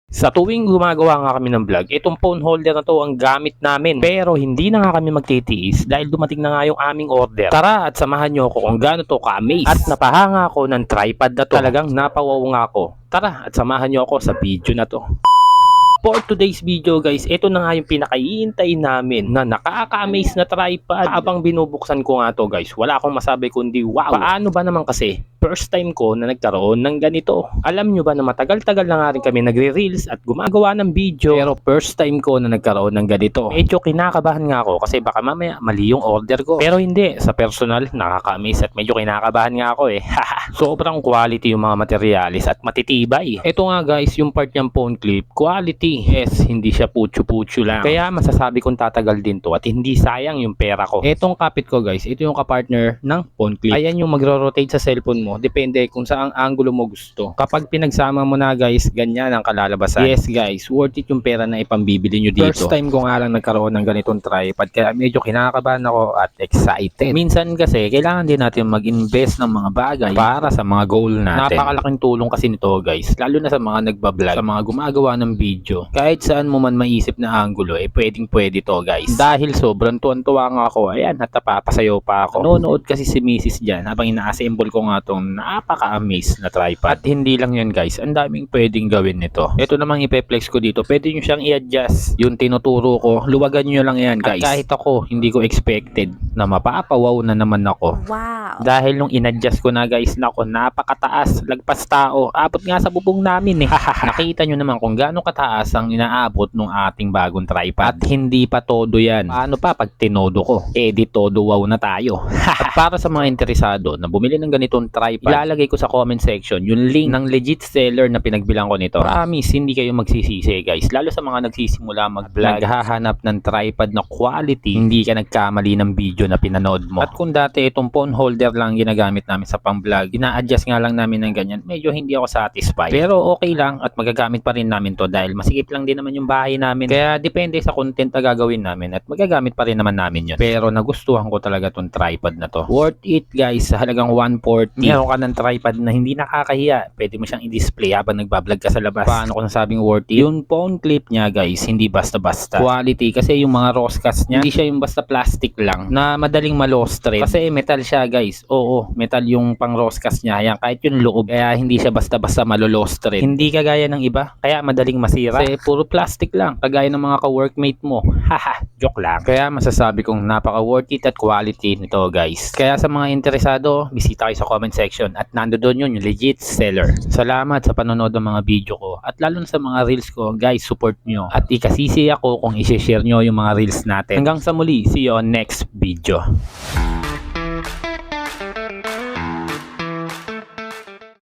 Sa tuwing gumagawa nga kami ng vlog, itong phone holder na to ang gamit namin. Pero hindi na nga kami magtitiis dahil dumating na nga yung aming order. Tara at samahan nyo ako kung gaano to ka-amaze. At napahanga ako ng tripod na to. Talagang napawaw nga ako. Tara at samahan nyo ako sa video na to. For today's video guys, ito na nga yung pinakaiintay namin na nakaka-amaze na tripod. Habang binubuksan ko nga to guys, wala akong masabi kundi wow. Paano ba naman kasi? First time ko na nagkaroon ng ganito. Alam nyo ba na matagal-tagal na nga rin kami nagre-reels at gumagawa ng video. Pero first time ko na nagkaroon ng ganito. Medyo kinakabahan nga ako kasi baka mamaya mali yung order ko. Pero hindi, sa personal nakaka-amaze at medyo kinakabahan nga ako eh. Sobrang quality yung mga materialis at matitibay. Ito nga guys, yung part ng phone clip, quality. Yes, hindi siya putyo-putyo lang. Kaya masasabi kong tatagal din to at hindi sayang yung pera ko. Etong kapit ko guys, ito yung kapartner ng phone clip. Ayan yung magro-rotate sa cellphone mo. Depende kung saang angulo mo gusto. Kapag pinagsama mo na guys, ganyan ang kalalabasan. Yes guys, worth it yung pera na ipambibili nyo dito. First time ko nga lang nagkaroon ng ganitong tripod kaya medyo kinakabahan ako at excited. Minsan kasi kailangan din natin mag-invest ng mga bagay para sa mga goal natin. Napakalaking tulong kasi nito guys, lalo na sa mga nagbablog, sa mga gumagawa ng video. Kahit saan mo man maisip na angulo, pwedeng pwede to guys. Dahil sobrang tuwan-tuwa nga ako, ayan, at napapasayaw pa ako. Nanonood kasi si Mrs. dyan habang ina-assemble ko nga tong napaka-amaze na tripod. At hindi lang yun guys, ang daming pwedeng gawin nito. Ito namang ipe-flex ko dito, pwede nyo siyang i-adjust. Yung tinuturo ko, luwagan nyo lang yan guys. At kahit ako, hindi ko expected na mapapawaw na naman ako. Wow! Dahil nung in-adjust ko na guys, nako, napakataas, lagpas tao. Abot nga sa bubong namin eh. Nakita nyo naman kung gaano kataas ang inaabot ng ating bagong tripod. At hindi pa todo yan. Paano pa pag tinodo ko? Di todo wow na tayo. At para sa mga interesado na bumili ng ganitong tripod, ilalagay ko sa comment section yung link ng legit seller na pinagbilang ko nito. Promise, hindi kayo magsisisi guys. Lalo sa mga nagsisimula mag-vlog, naghahanap ng tripod na quality, hindi ka nagkamali ng video na pinanood mo. At kung dati itong phone holder lang ginagamit namin sa pang-vlog, ina-adjust nga lang namin ng ganyan, medyo hindi ako satisfied. Pero okay lang at magagamit pa rin namin to dahil masigip lang din naman yung bahay namin. Kaya depende sa content na gagawin namin at magagamit pa rin naman namin yun. Pero nagustuhan ko talaga tong tripod na to. Worth it guys, sa halagang 140. Meron ka ng tripod na hindi nakakahiya. Pwede mo siyang i-display habang nagbablog ka sa labas. Paano ko nasabing worth it? Yung phone clip niya guys, hindi basta-basta. Quality kasi yung mga roscas niya, hindi siya yung basta plastic lang na madaling malostre. Kasi metal siya guys. Oo, metal yung pang roscas niya. Yan, kahit yung loob. Kaya hindi siya basta-basta malolostre. Hindi kagaya ng iba. Kaya madaling masira. Kasi puro plastic lang. Kagaya ng mga ka-workmate mo. Haha, joke lang. Kaya masasabi kong napaka-worth it at quality nito guys. Kaya sa mga interesado, bisita kayo sa comment section at nandoon yun yung legit seller. Salamat sa panonood ng mga video ko at lalo na sa mga reels ko guys, support nyo at ikasisi ako kung i-share nyo yung mga reels natin. Hanggang sa muli, see you on next video.